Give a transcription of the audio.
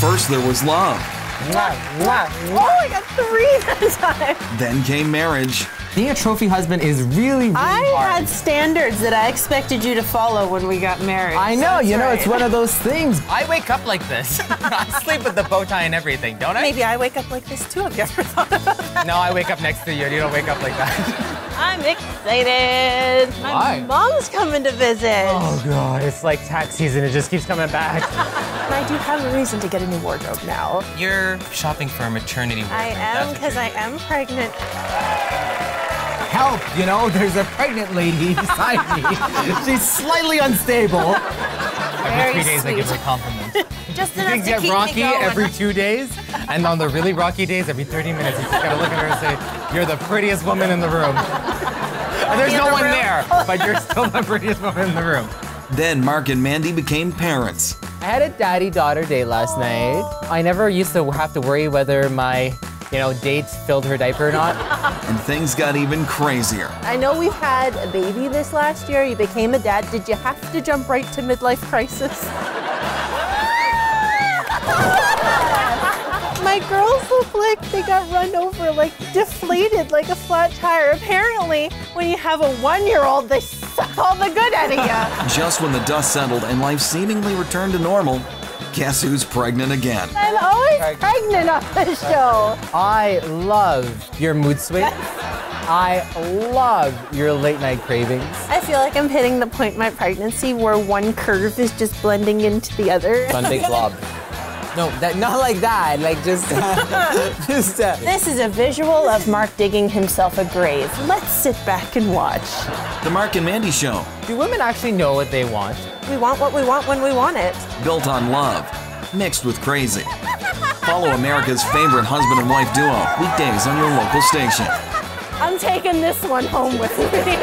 First there was love. Oh, I got 3 that time. Then came marriage. Being a trophy husband is really hard. I had standards that I expected you to follow when we got married. I know, you know, it's one of those things. I wake up like this. I sleep with the bow tie and everything, don't I? Maybe I wake up like this too. Have you ever thought about that? No, I wake up next to you and you don't wake up like that. I'm excited. Why? My mom's coming to visit. Oh God, it's like tax season. It just keeps coming back. And I do have a reason to get a new wardrobe now. You're shopping for a maternity wardrobe. I am, because I am pregnant. Help, you know, there's a pregnant lady beside me. She's slightly unstable. Every 3 days I give her compliments. Just enough Things to get keep rocky me going. every 2 days, and on the really rocky days, every 30 minutes, you just gotta look at her and say, you're the prettiest woman in the room. And there's no one there, but you're still the prettiest woman in the room. Then Marc and Mandy became parents. I had a daddy-daughter date last night. I never used to have to worry whether my, dates filled her diaper or not. And things got even crazier. I know we've had a baby this last year. You became a dad. Did you have to jump right to midlife crisis? My girls look like they got run over, like deflated like a flat tire. Apparently, when you have a 1-year-old, they suck all the good out of you. Just when the dust settled and life seemingly returned to normal, guess who's pregnant again? I'm always pregnant on this show. I love your mood swings. I love your late night cravings. I feel like I'm hitting the point in my pregnancy where one curve is just blending into the other. One big blob. No, not like that, like just, This is a visual of Marc digging himself a grave. Let's sit back and watch. The Marc and Mandy Show, Do women actually know what they want? We want what we want when we want it. built on love, mixed with crazy. Follow America's favorite husband and wife duo, weekdays on your local station. I'm taking this one home with me.